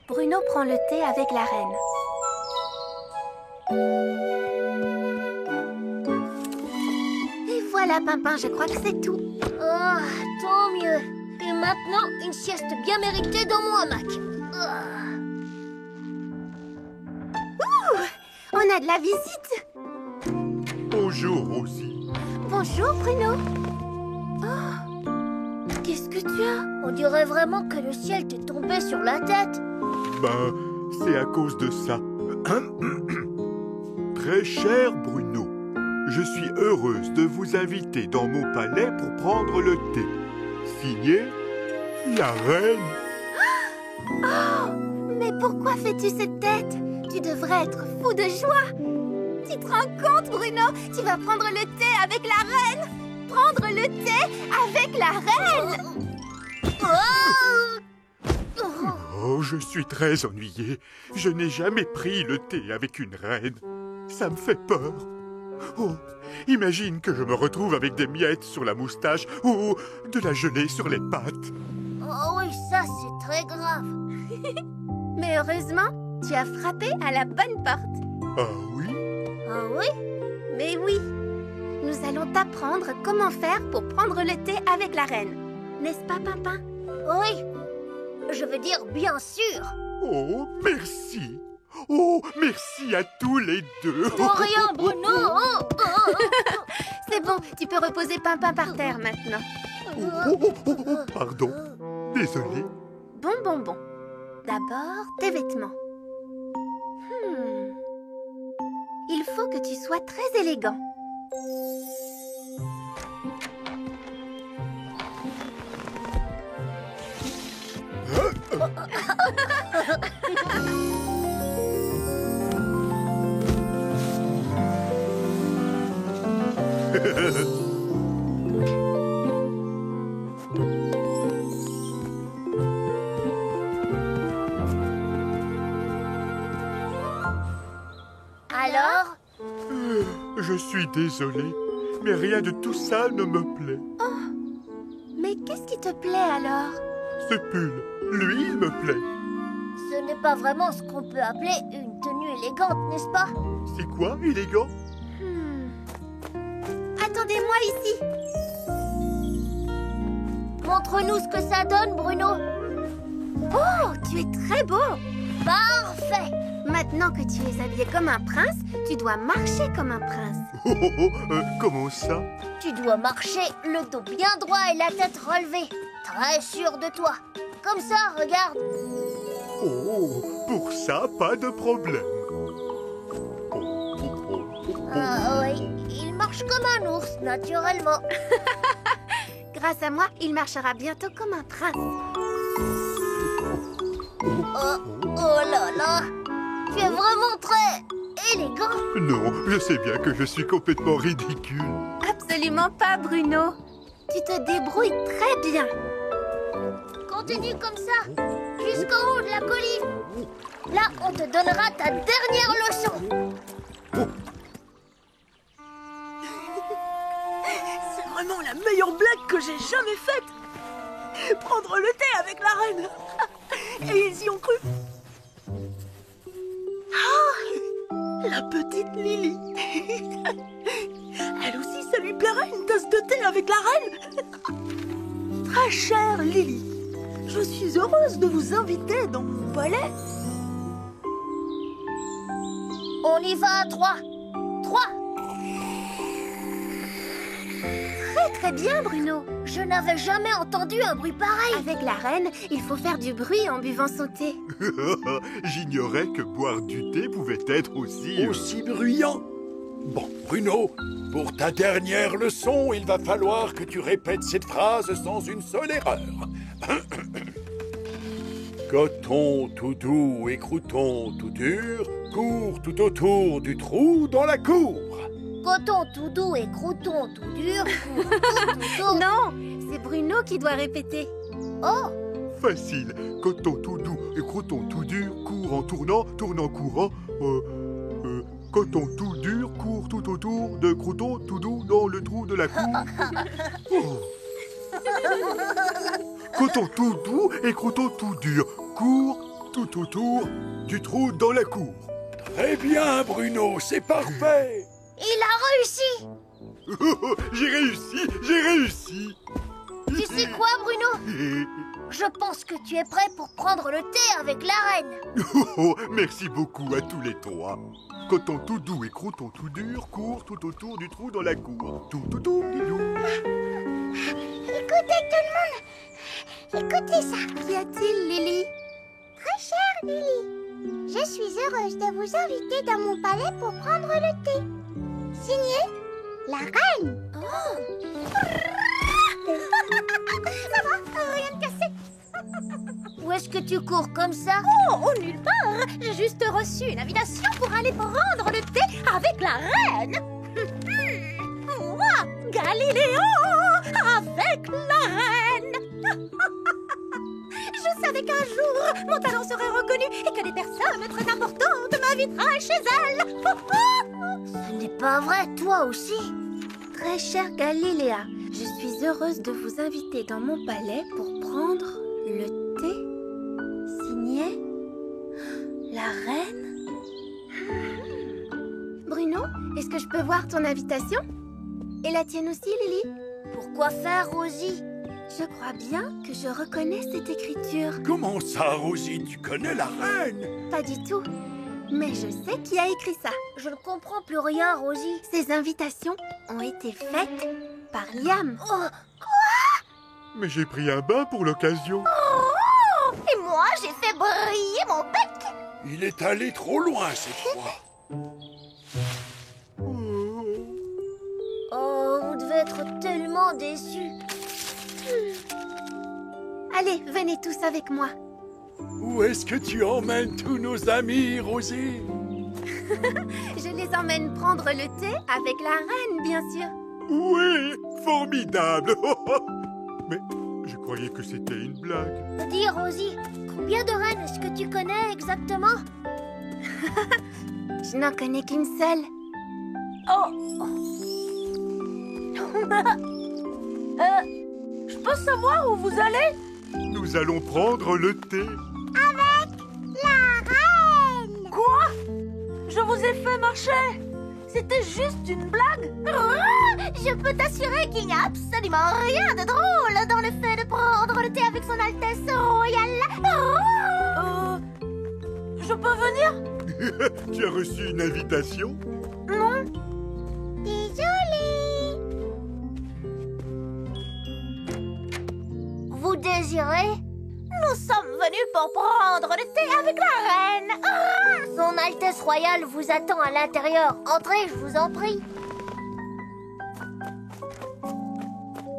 Bruno prend le thé avec la reine. Et voilà, Pimpin, je crois que c'est tout. Oh, tant mieux. Et maintenant, une sieste bien méritée dans mon hamac. On a de la visite. Bonjour, Rosie. Bonjour, Bruno. Oh, qu'est-ce que tu as? On dirait vraiment que le ciel t'est tombé sur la tête. Ben, c'est à cause de ça. Très cher Bruno, je suis heureuse de vous inviter dans mon palais pour prendre le thé. Signé, la reine. Oh, mais pourquoi fais-tu cette tête? Tu devrais être fou de joie. Tu te rends compte, Bruno? Tu vas prendre le thé avec la reine. Prendre le thé avec la reine. Oh, je suis très ennuyé. Je n'ai jamais pris le thé avec une reine. Ça me fait peur. Oh, imagine que je me retrouve avec des miettes sur la moustache ou de la gelée sur les pattes. Oh oui, ça c'est très grave. Mais heureusement, tu as frappé à la bonne porte. Ah oui? Ah oui? Mais oui, nous allons t'apprendre comment faire pour prendre le thé avec la reine. N'est-ce pas, Pimpin? Oui. Je veux dire, bien sûr. Oh, merci. Oh, merci à tous les deux. Pour rien, Bruno. C'est bon, tu peux reposer Pimpin par terre maintenant. Pardon. Désolé. Bon. D'abord, tes vêtements. Il faut que tu sois très élégant. Alors? Je suis désolé, mais rien de tout ça ne me plaît. Mais qu'est-ce qui te plaît alors? Ce pull, lui, il me plaît. Ce n'est pas vraiment ce qu'on peut appeler une tenue élégante, n'est-ce pas? C'est quoi, élégant? Attendez-moi ici. Montre-nous ce que ça donne, Bruno. Oh, tu es très beau. Parfait. Maintenant que tu es habillé comme un prince, tu dois marcher comme un prince. Comment ça? Tu dois marcher le dos bien droit et la tête relevée. Très sûr de toi. Comme ça, regarde. Oh, pour ça, pas de problème. Ah oui, il marche comme un ours, naturellement. Grâce à moi, il marchera bientôt comme un prince. Oh là là. Tu es vraiment très élégant. Non, je sais bien que je suis complètement ridicule. Absolument pas, Bruno. Tu te débrouilles très bien. Continue comme ça, jusqu'en haut de la colline. Là, on te donnera ta dernière leçon. C'est vraiment la meilleure blague que j'ai jamais faite. Prendre le thé avec la reine. Et ils y ont cru. Ah, la petite Lily. Elle aussi, ça lui plairait une tasse de thé avec la reine. Très chère Lily, je suis heureuse de vous inviter dans mon palais. On y va à 3. 3. Très bien, Bruno. Je n'avais jamais entendu un bruit pareil. Avec la reine, il faut faire du bruit en buvant son thé. J'ignorais que boire du thé pouvait être aussi... Aussi bruyant. Bon, Bruno, pour ta dernière leçon, il va falloir que tu répètes cette phrase sans une seule erreur. Coton tout doux et crouton tout dur courent tout autour du trou dans la cour. Coton tout doux et crouton tout dur. Tout. Non, c'est Bruno qui doit répéter. Oh, Facile. Coton tout doux et crouton tout dur court en tournant, tournant courant. Coton tout dur court tout autour de crouton tout doux dans le trou de la cour. Oh. Coton tout doux et crouton tout dur court tout autour du trou dans la cour. Très bien, Bruno, c'est parfait. Il a réussi. J'ai réussi, j'ai réussi. Tu sais quoi, Bruno? Je pense que tu es prêt pour prendre le thé avec la reine. Merci beaucoup à tous les trois. Coton tout doux et crouton tout dur courent tout autour du trou dans la cour. Tout, didou. Écoutez tout le monde. Écoutez ça. Qu'y a-t-il, Lily? Très chère Lily, je suis heureuse de vous inviter dans mon palais pour prendre le thé. Signé la reine. Ça va, rien de cassé. Où est-ce que tu cours comme ça? Oh, nulle part. J'ai juste reçu une invitation pour aller prendre le thé avec la reine. Moi, Galiléo, avec la reine. Je savais qu'un jour, mon talent serait reconnu et que des personnes très importantes m'inviteraient chez elles. Ce n'est pas vrai, toi aussi. Très chère Galiléa, je suis heureuse de vous inviter dans mon palais pour prendre le thé. Signé la reine. Bruno, est-ce que je peux voir ton invitation? Et la tienne aussi, Lily? Pourquoi faire, Rosie? Je crois bien que je reconnais cette écriture. Comment ça, Rosie, tu connais la reine? Pas du tout. Mais je sais qui a écrit ça. Je ne comprends plus rien, Rosie. Ces invitations ont été faites par Liam. Oh, Mais j'ai pris un bain pour l'occasion. et moi, j'ai fait briller mon bec. Il est allé trop loin cette fois. Oh, vous devez être tellement déçus. Allez, venez tous avec moi. Où est-ce que tu emmènes tous nos amis, Rosie? Je les emmène prendre le thé avec la reine, bien sûr. Oui, formidable. Mais je croyais que c'était une blague. Dis, Rosie, combien de reines est-ce que tu connais exactement? Je n'en connais qu'une seule. Je peux savoir où vous allez? Nous allons prendre le thé. La reine! Quoi? Je vous ai fait marcher. C'était juste une blague. Je peux t'assurer qu'il n'y a absolument rien de drôle dans le fait de prendre le thé avec son Altesse royale. Je peux venir? Tu as reçu une invitation? Non. Désolée. Vous désirez? Nous sommes venus pour prendre le thé avec la reine. Son Altesse royale vous attend à l'intérieur. Entrez, je vous en prie.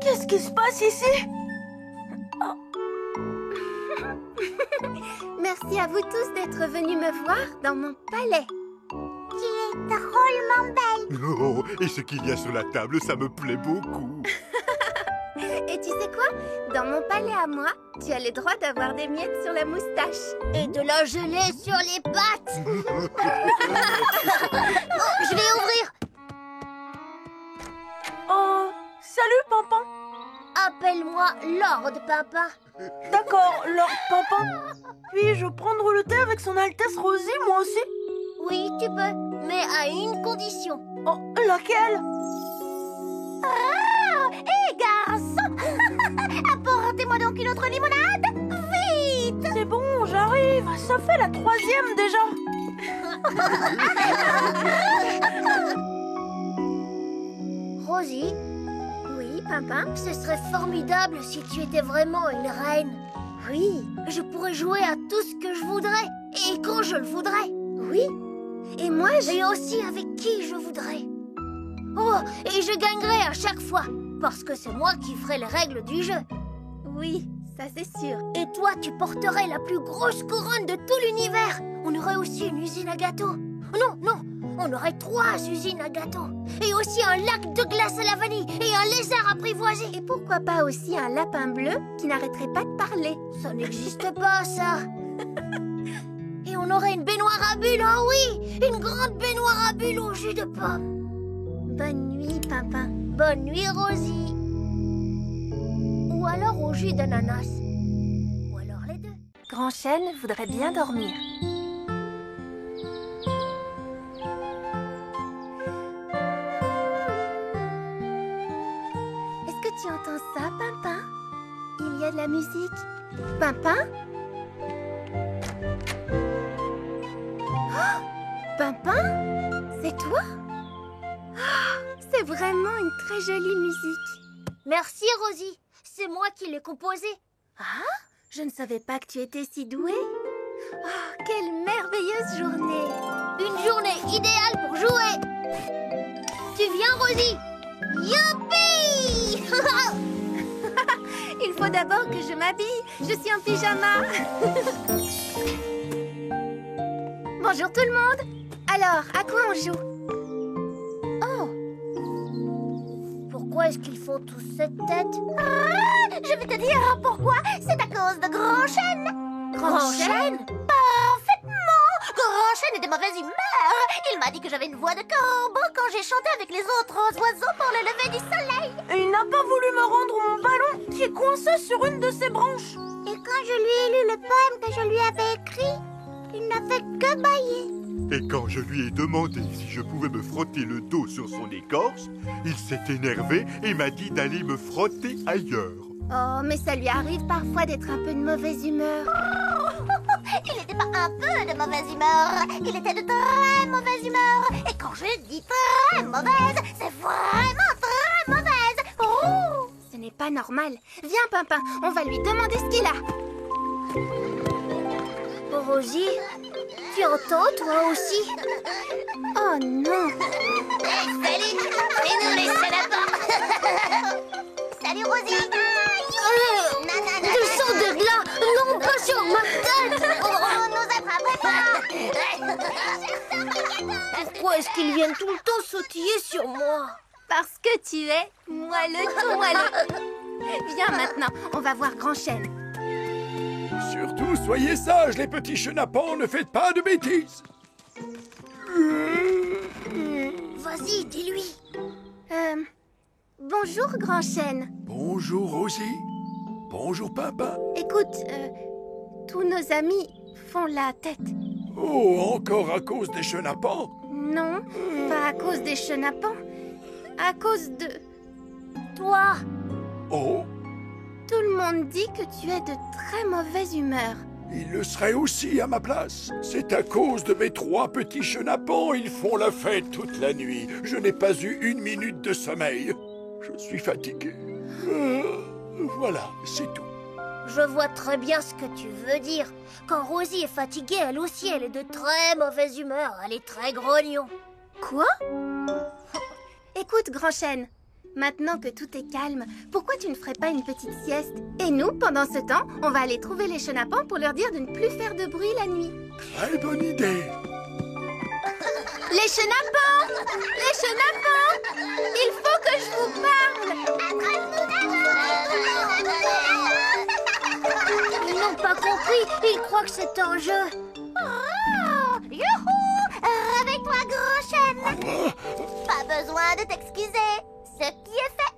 Qu'est-ce qui se passe ici? Merci à vous tous d'être venus me voir dans mon palais. Tu es drôlement belle. Oh, et ce qu'il y a sur la table, ça me plaît beaucoup. Et tu sais quoi? Dans mon palais à moi, tu as le droit d'avoir des miettes sur la moustache. Et de la gelée sur les pattes. Je vais ouvrir. Salut, Pimpin. Appelle-moi Lord Papa. D'accord, Lord Pimpin. Puis-je prendre le thé avec son Altesse Rosie, moi aussi? Oui, tu peux, mais à une condition. Oh, laquelle? Hé, garçon. Apportez-moi donc une autre limonade. Vite. C'est bon, j'arrive. Ça fait la 3e déjà. Rosie, Oui, Pimpin? ce serait formidable si tu étais vraiment une reine. Oui, Je pourrais jouer à tout ce que je voudrais et quand je le voudrais. oui. Et moi, Et aussi avec qui je voudrais. Oh, et je gagnerais à chaque fois, parce que c'est moi qui ferai les règles du jeu. Oui, ça c'est sûr. Et toi, tu porterais la plus grosse couronne de tout l'univers. On aurait aussi une usine à gâteaux. Non, on aurait 3 usines à gâteaux. Et aussi un lac de glace à la vanille et un lézard apprivoisé. Et pourquoi pas aussi un lapin bleu qui n'arrêterait pas de parler? Ça n'existe pas, ça. Et on aurait une baignoire à bulles, oh oui, une grande baignoire à bulles au jus de pomme. Bonne nuit, Pimpin. Bonne nuit, Rosie. Ou alors au jus d'ananas. Ou alors les deux. Grand Chêne voudrait bien dormir. Est-ce que tu entends ça, Pimpin? Il y a de la musique. Pimpin? Oh, Pimpin? C'est toi? Oh, c'est vraiment une très jolie musique. Merci, Rosie. C'est moi qui l'ai composée. Ah, je ne savais pas que tu étais si douée. Oh, quelle merveilleuse journée. Une journée idéale pour jouer. Tu viens, Rosie? Youpi! Il faut d'abord que je m'habille. Je suis en pyjama. Bonjour tout le monde. Alors, à quoi on joue? Oh. Pourquoi est-ce qu'ils font tous cette tête? Je vais te dire pourquoi. C'est à cause de Grand Chêne. Grand Chêne? Parfaitement. Grand Chêne est de mauvaise humeur. Il m'a dit que j'avais une voix de corbeau quand j'ai chanté avec les autres oiseaux pour le lever du soleil. Et il n'a pas voulu me rendre mon ballon qui est coincé sur une de ses branches. Et quand je lui ai lu le poème que je lui avais écrit, il n'a fait que bâiller. Et quand je lui ai demandé si je pouvais me frotter le dos sur son écorce, il s'est énervé et m'a dit d'aller me frotter ailleurs. Oh, mais ça lui arrive parfois d'être un peu de mauvaise humeur. Il n'était pas un peu de mauvaise humeur, il était de très mauvaise humeur. Et quand je dis très mauvaise, c'est vraiment très mauvaise. Oh! Ce n'est pas normal. Viens, Pimpin, on va lui demander ce qu'il a. Rosie, tu entends toi aussi? Oh non. Salut, c'est nous les salopes. Salut Rosie. Descends de là, non pas sur ma tête. On nous attraperait pas. Pourquoi est-ce qu'ils viennent tout le temps sautiller sur moi? Parce que tu es moelleux tout moelleux. Viens maintenant, on va voir Grand Chêne. Surtout, soyez sages, les petits chenapans, ne faites pas de bêtises. Vas-y, dis-lui. Bonjour Grand Chêne. Bonjour Rosie. Bonjour Pimpin. Écoute, tous nos amis font la tête. Oh, encore à cause des chenapans? Non, pas à cause des chenapans. À cause de... Toi. Oh, Tout le monde dit que tu es de très mauvaise humeur. il le serait aussi à ma place. C'est à cause de mes 3 petits chenapans, ils font la fête toute la nuit. Je n'ai pas eu 1 minute de sommeil. Je suis fatigué. Voilà, c'est tout. Je vois très bien ce que tu veux dire. Quand Rosie est fatiguée, elle aussi, elle est de très mauvaise humeur. Elle est très grognon. Quoi? Écoute, Grand Chêne, maintenant que tout est calme, pourquoi tu ne ferais pas une petite sieste? Et nous, pendant ce temps, on va aller trouver les chenapans pour leur dire de ne plus faire de bruit la nuit. Très bonne idée. Les chenapans! Les chenapans! Il faut que je vous parle! Ils n'ont pas compris. Ils croient que c'est un jeu. Oh! Youhou! Réveille-toi, Grand Chêne! Pas besoin de t'excuser. Ce qui est fait.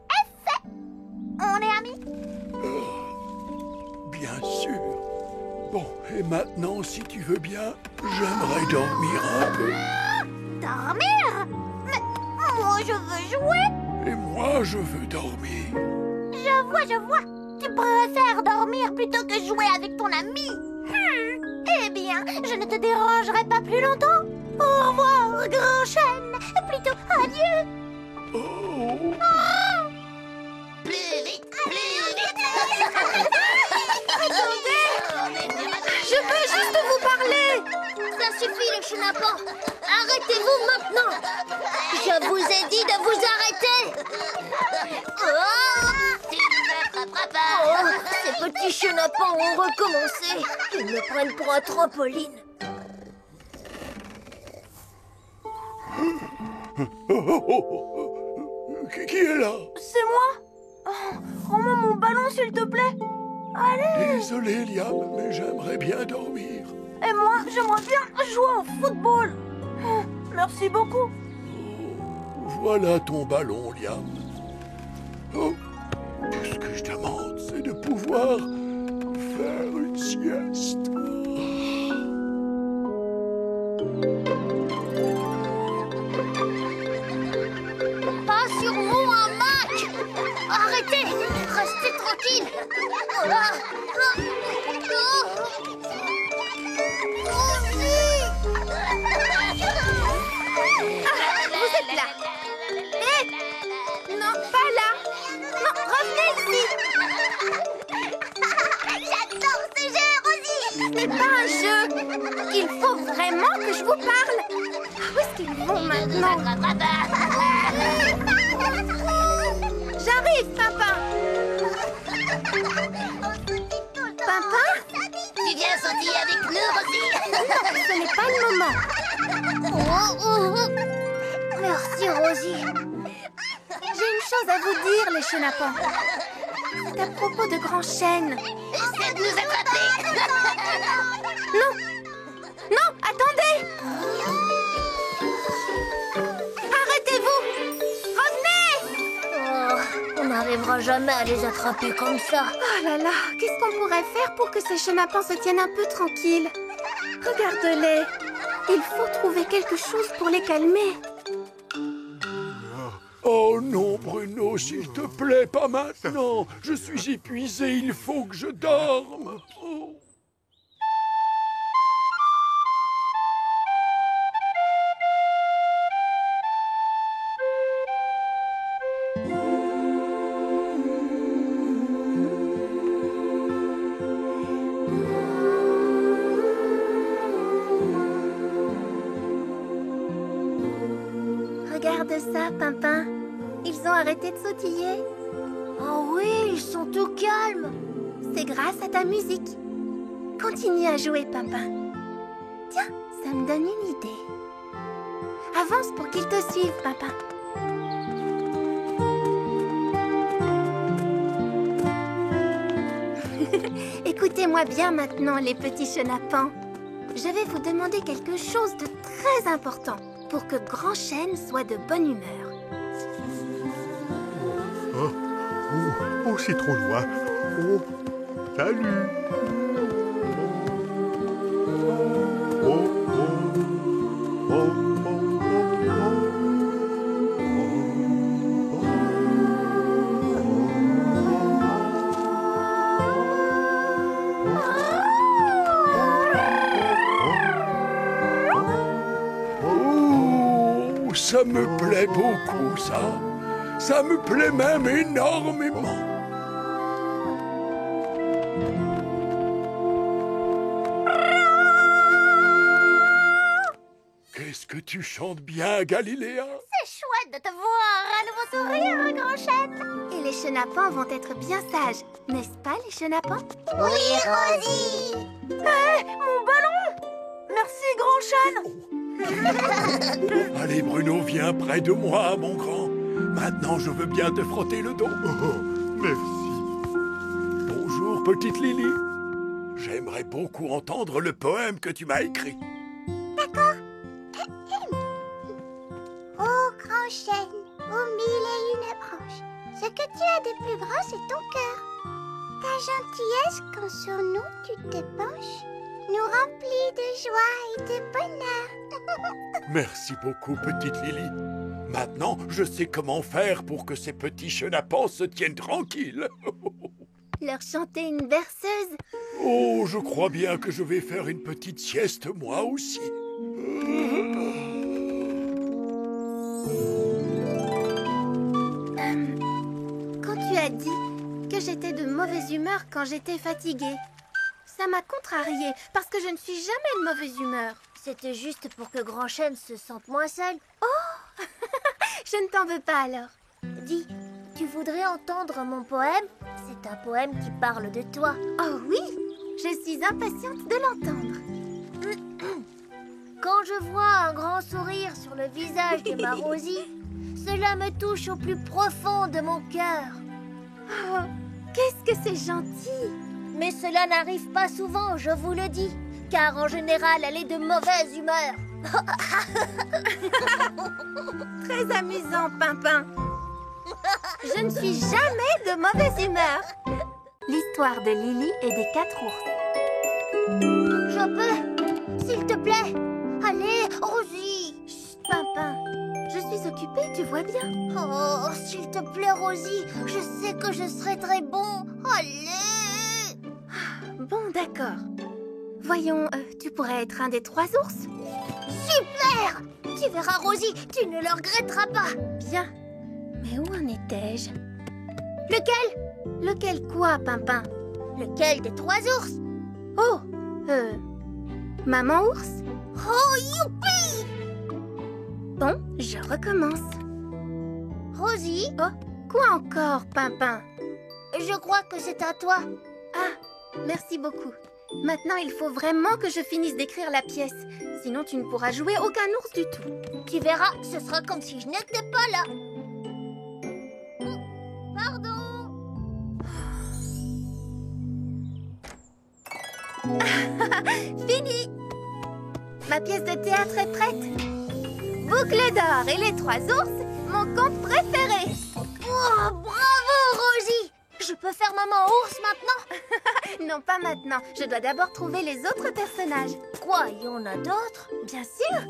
On est amis? Bien sûr. Bon, et maintenant, si tu veux bien, j'aimerais dormir un peu. Dormir? Mais moi, je veux jouer. Et moi, je veux dormir. Je vois. Tu préfères dormir plutôt que jouer avec ton ami. Eh bien, je ne te dérangerai pas plus longtemps. Au revoir, Grand Chêne. Plutôt adieu. Oh. Plus vite. Attendez! Je veux juste vous parler. Ça suffit, les chenapans. Arrêtez-vous maintenant. Je vous ai dit de vous arrêter. Ces petits chenapans ont recommencé. Ils me prennent pour un trampoline. Qui est là? C'est moi. Oh, rends-moi mon ballon, s'il te plaît. Allez. Désolé, Liam, mais j'aimerais bien dormir. Et moi, j'aimerais bien jouer au football. Oh, merci beaucoup. Voilà ton ballon, Liam. Oh, tout ce que je demande, c'est de pouvoir faire une sieste. Pas sur mon hamac! Arrêtez! Restez tranquille! Vous êtes là. Hé! Non, pas là. Non, revenez ici. J'adore ce jeu, Rosie! C'est pas un jeu. Il faut vraiment que je vous parle. Où est-ce qu'ils vont maintenant? J'arrive, Pimpin. Pimpin? Tu viens sautiller avec nous, Rosie? Non, ce n'est pas le moment. Merci, Rosie. J'ai une chose à vous dire, les chenapans. C'est à propos de Grand Chêne. Essaie de nous attraper! Non! Non, attendez! Arrêtez-vous! Revenez! Oh, on n'arrivera jamais à les attraper comme ça. Oh là là, qu'est-ce qu'on pourrait faire pour que ces chenapans se tiennent un peu tranquilles? Regarde-les. Il faut trouver quelque chose pour les calmer. Oh non, Bruno, s'il te plaît, pas maintenant. Je suis épuisé, il faut que je dorme. Oh. Regarde ça, Pimpin. Ils ont arrêté de sautiller. Oh oui, ils sont tout calmes. C'est grâce à ta musique. Continue à jouer, Pimpin. Tiens, ça me donne une idée. Avance pour qu'ils te suivent, Pimpin. Écoutez-moi bien maintenant, les petits chenapans. Je vais vous demander quelque chose de très important pour que Grand Chêne soit de bonne humeur. Oh, c'est trop loin. Oh, salut. Oh, oh, oh, oh, Oh, ça me plaît beaucoup, ça. Ça me plaît même énormément. Qu'est-ce que tu chantes bien, Galiléa? C'est chouette de te voir, un nouveau sourire, Grand Chêne. Et les chenapans vont être bien sages, n'est-ce pas, les chenapans? Oui, Rosie. Mon ballon! Merci, Grand Chêne! Allez, Bruno, viens près de moi, mon grand. Maintenant, je veux bien te frotter le dos. oh, merci. Bonjour, petite Lily. J'aimerais beaucoup entendre le poème que tu m'as écrit. Oh, Grand Chêne, aux mille et une branches, ce que tu as de plus grand, c'est ton cœur. Ta gentillesse, quand sur nous tu te penches, nous remplit de joie et de bonheur. Merci beaucoup, petite Lily. Maintenant, je sais comment faire pour que ces petits chenapans se tiennent tranquilles. Leur chanter une berceuse? Oh, je crois bien que je vais faire une petite sieste moi aussi. Quand tu as dit que j'étais de mauvaise humeur quand j'étais fatiguée, ça m'a contrariée parce que je ne suis jamais de mauvaise humeur. C'était juste pour que Grand Chêne se sente moins seul. Je ne t'en veux pas alors. Dis, tu voudrais entendre mon poème? C'est un poème qui parle de toi. Oh oui, je suis impatiente de l'entendre. Quand je vois un grand sourire sur le visage de ma Rosie, cela me touche au plus profond de mon cœur. Oh, qu'est-ce que c'est gentil. Mais cela n'arrive pas souvent, je vous le dis, car en général, elle est de mauvaise humeur. Très amusant, Pimpin. Je ne suis jamais de mauvaise humeur. l'histoire de Lily et des 4 ours. Je peux? S'il te plaît. Allez, Rosie. Chut, Pimpin, je suis occupée, tu vois bien. Oh, s'il te plaît, Rosie. Je sais que je serai très bon. Allez. Bon, d'accord. Voyons, tu pourrais être un des 3 ours? Super. Tu verras, Rosie, tu ne le regretteras pas. Bien. Mais où en étais-je? Lequel? Lequel quoi, Pimpin? Lequel des 3 ours? Oh, Maman ours? Oh, youpi! Bon, je recommence. Rosie, Oh, quoi encore, Pimpin? je crois que c'est à toi. Ah, merci beaucoup. Maintenant, il faut vraiment que je finisse d'écrire la pièce. Sinon, tu ne pourras jouer aucun ours du tout. Tu verras, ce sera comme si je n'étais pas là. Pardon. Fini! Ma pièce de théâtre est prête. Boucle d'or et les 3 ours, mon conte préféré. Oh, bravo, Rosie! Je peux faire maman ours maintenant? Non, pas maintenant. Je dois d'abord trouver les autres personnages. Quoi, il y en a d'autres? Bien sûr.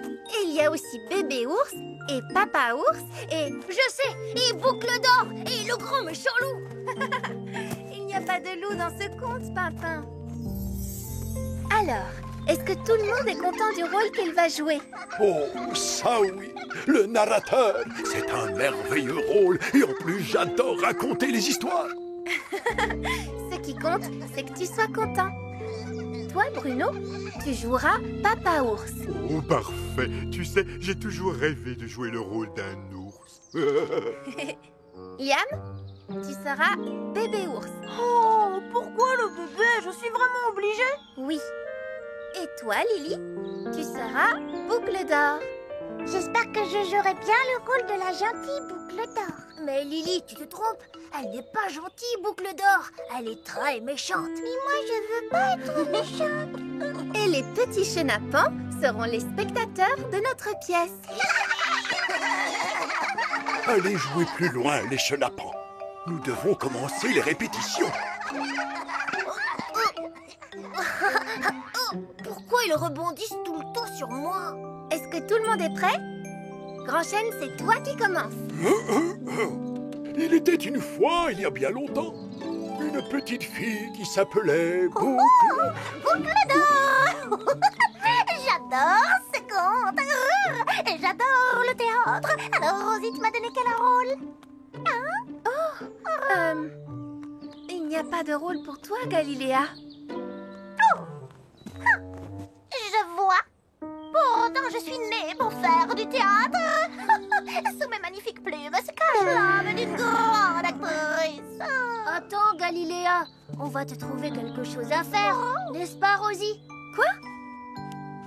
Et il y a aussi bébé ours et papa ours et... Je sais, et boucle d'or, et le grand méchant loup. Il n'y a pas de loup dans ce conte, Pimpin. Alors, est-ce que tout le monde est content du rôle qu'il va jouer? Oh, ça oui. Le narrateur, c'est un merveilleux rôle. Et en plus, j'adore raconter les histoires. Ce qui compte, c'est que tu sois content. Toi, Bruno, tu joueras Papa Ours. Oh, parfait. Tu sais, j'ai toujours rêvé de jouer le rôle d'un ours. Yam, tu seras Bébé Ours. Oh, pourquoi le bébé? Je suis vraiment obligée? Oui. Et toi, Lily, tu seras Boucle d'or. J'espère que je jouerai bien le rôle de la gentille boucle d'or. Mais Lily, tu te trompes. Elle n'est pas gentille, boucle d'or. Elle est très méchante. Mais moi, je veux pas être méchante. Et les petits chenapans seront les spectateurs de notre pièce. Allez jouer plus loin, les chenapans. Nous devons commencer les répétitions. Pourquoi ils rebondissent tout le temps sur moi? Est-ce que tout le monde est prêt? Grand Chêne, c'est toi qui commence. Il était une fois, il y a bien longtemps, une petite fille qui s'appelait Boucle. Boucle d'or. J'adore ce conte. Et j'adore le théâtre. Alors, Rosie, tu m'as donné quel rôle? Il n'y a pas de rôle pour toi, Galiléa. Je vois. Pourtant, je suis née pour faire du théâtre. Sous mes magnifiques plumes se cache l'âme d'une grande actrice. Attends, Galiléa. On va te trouver quelque chose à faire. N'est-ce pas, Rosie? Quoi?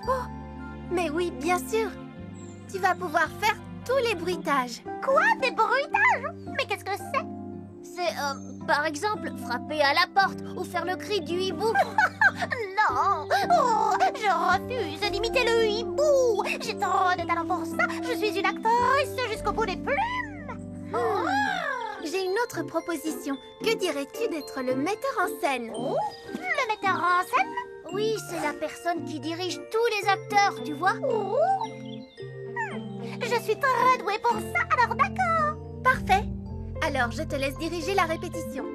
Oh, mais oui, bien sûr. Tu vas pouvoir faire tous les bruitages. Quoi? Des bruitages? Mais qu'est-ce que c'est? C'est, par exemple, frapper à la porte ou faire le cri du hibou. Non! Oh, je refuse d'imiter le hibou! J'ai trop de talent pour ça! Je suis une actrice jusqu'au bout des plumes! J'ai une autre proposition. Que dirais-tu d'être le metteur en scène? Oh, le metteur en scène? Oui, c'est la personne qui dirige tous les acteurs, tu vois? Oh. Je suis très douée pour ça, alors d'accord! Parfait. Alors, je te laisse diriger la répétition.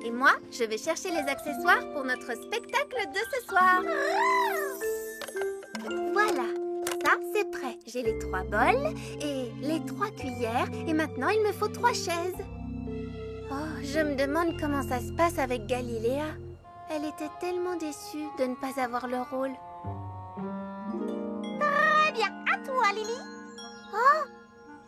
Et moi, je vais chercher les accessoires pour notre spectacle de ce soir. Voilà, ça c'est prêt. J'ai les 3 bols et les 3 cuillères. Et maintenant, il me faut 3 chaises. Oh, je me demande comment ça se passe avec Galiléa. Elle était tellement déçue de ne pas avoir le rôle. Très bien, à toi, Lily. Oh,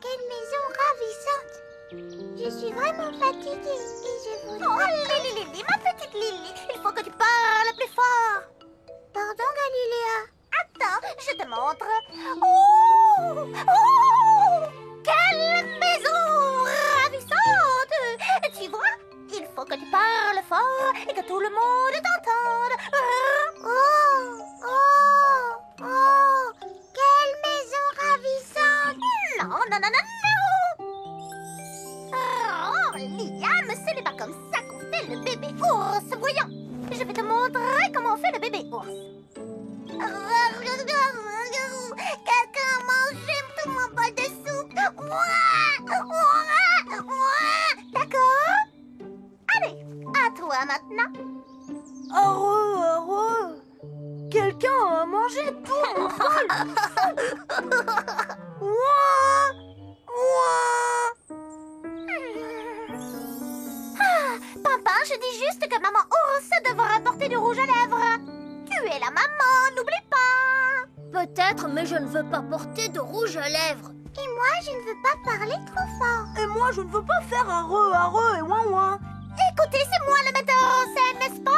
quelle maison ravissante. Je suis vraiment fatiguée et je voudrais... Oh, Lily, ma petite Lily, il faut que tu parles plus fort. Pardon, Galiléa. Attends, je te montre. Oh, oh, quelle maison ravissante. Tu vois, il faut que tu parles fort et que tout le monde t'entende. Oh, oh, oh, quelle maison ravissante. Non, non, non, non, non. Oh, Liam, ce n'est pas comme ça qu'on fait le bébé ours. va manger tout, mon folle. Ouah, ouah. Papa, je dis juste que maman ours devra porter du rouge à lèvres. Tu es la maman, n'oublie pas. Peut-être, mais je ne veux pas porter de rouge à lèvres. Et moi, je ne veux pas parler trop fort. Et moi, je ne veux pas faire arreux et ouin ouin. Écoutez, c'est moi le metteur en scène, n'est-ce pas?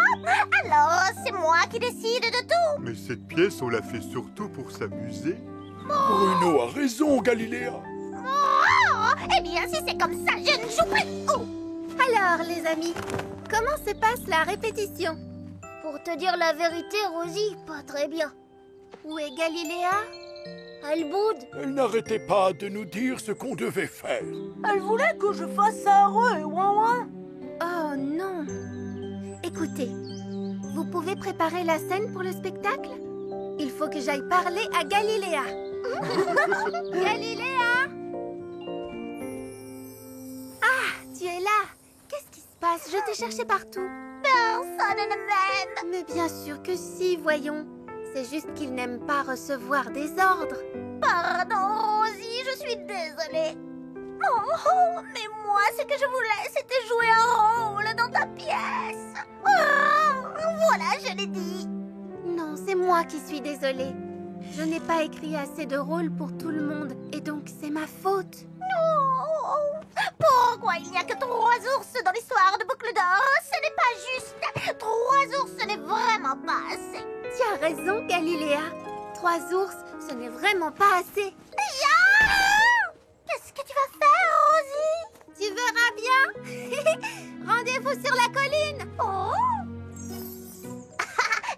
Alors, c'est moi qui décide de tout. Mais cette pièce, on l'a fait surtout pour s'amuser. Bruno a raison, Galiléa. Oh, eh bien, si c'est comme ça, je ne joue plus. Oh. Alors, les amis, comment se passe la répétition? Pour te dire la vérité, Rosie, pas très bien. Où est Galiléa? Elle boude. Elle n'arrêtait pas de nous dire ce qu'on devait faire. Elle voulait que je fasse arreux et ouin ouin. Oh non! Écoutez, vous pouvez préparer la scène pour le spectacle? Il faut que j'aille parler à Galiléa. Galiléa! Ah, tu es là! Qu'est-ce qui se passe? Je t'ai cherché partout. Personne ne m'aime. Mais bien sûr que si, voyons. C'est juste qu'il n'aime pas recevoir des ordres. Pardon, Rosie, je suis désolée. Oh, mais moi, ce que je voulais, c'était jouer un rôle dans ta pièce. Oh, voilà, je l'ai dit. Non, c'est moi qui suis désolée. Je n'ai pas écrit assez de rôles pour tout le monde, et donc c'est ma faute. Non. Pourquoi il n'y a que 3 ours dans l'histoire de Boucle d'Or? Ce n'est pas juste. 3 ours, ce n'est vraiment pas assez. Tu as raison, Galiléa. 3 ours, ce n'est vraiment pas assez. Qu'est-ce que tu vas faire, Rosie? Tu verras bien. Rendez-vous sur la colline. Oh.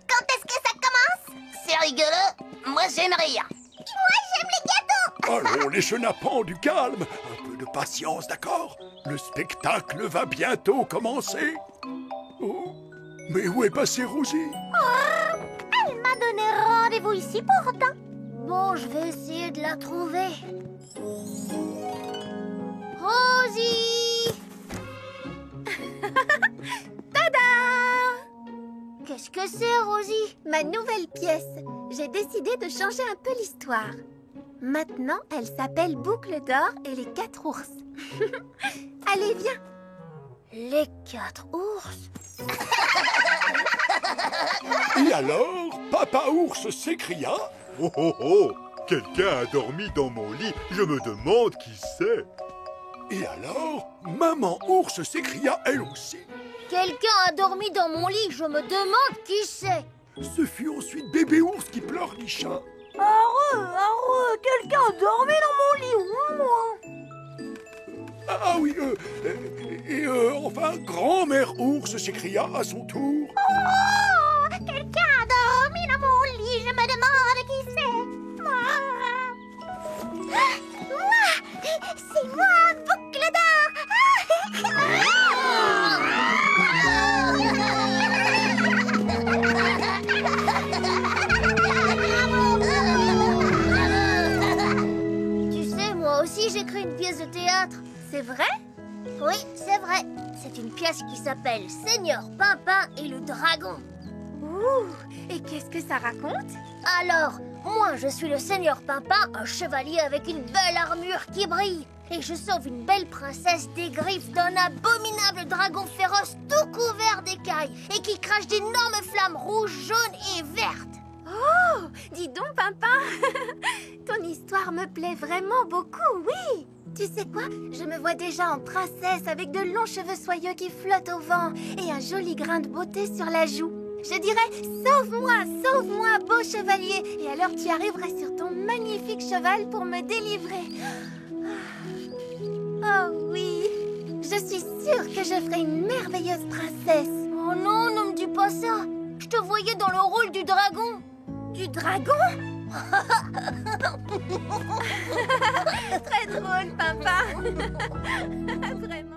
Quand est-ce que ça commence? C'est rigolo. Moi, j'aime rire. Moi, j'aime les gâteaux. Allons, les chenapans, du calme. Un peu de patience, d'accord? Le spectacle va bientôt commencer. Oh, mais où est passée Rosie? Elle m'a donné rendez-vous ici pourtant. Bon, je vais essayer de la trouver. Rosie! Tada! Qu'est-ce que c'est, Rosie? Ma nouvelle pièce. J'ai décidé de changer un peu l'histoire. Maintenant, elle s'appelle Boucle d'Or et les 4 ours. Allez, viens. Les 4 ours? Et alors, Papa Ours s'écria. Oh oh oh! Quelqu'un a dormi dans mon lit. Je me demande qui c'est. Et alors, Maman Ours s'écria elle aussi. Quelqu'un a dormi dans mon lit, je me demande qui c'est. Ce fut ensuite Bébé Ours qui pleurnicha. Arreux, quelqu'un a dormi dans mon lit, ouin ouin. Ah oui, enfin, Grand-mère Ours s'écria à son tour. Oh, quelqu'un a dormi dans mon lit, je me demande qui c'est. Moi, c'est moi, Boucle d'Or. Tu sais, moi aussi j'écris une pièce de théâtre. C'est vrai? Oui, c'est vrai. C'est une pièce qui s'appelle Seigneur Pimpin et le Dragon. Ouh! Et qu'est-ce que ça raconte? Alors, moi je suis le Seigneur Pimpin, un chevalier avec une belle armure qui brille. Et je sauve une belle princesse des griffes d'un abominable dragon féroce tout couvert d'écailles et qui crache d'énormes flammes rouges, jaunes et vertes. Oh! Dis donc, Pimpin! Ton histoire me plaît vraiment beaucoup, oui! Tu sais quoi? Je me vois déjà en princesse avec de longs cheveux soyeux qui flottent au vent et un joli grain de beauté sur la joue. Je dirais « Sauve-moi, sauve-moi, beau chevalier !» Et alors tu arriverais sur ton magnifique cheval pour me délivrer. Oh oui! Je suis sûre que je ferai une merveilleuse princesse. Oh non, ne me dis pas ça. Je te voyais dans le rôle du dragon. Du dragon? Très drôle, papa. Vraiment.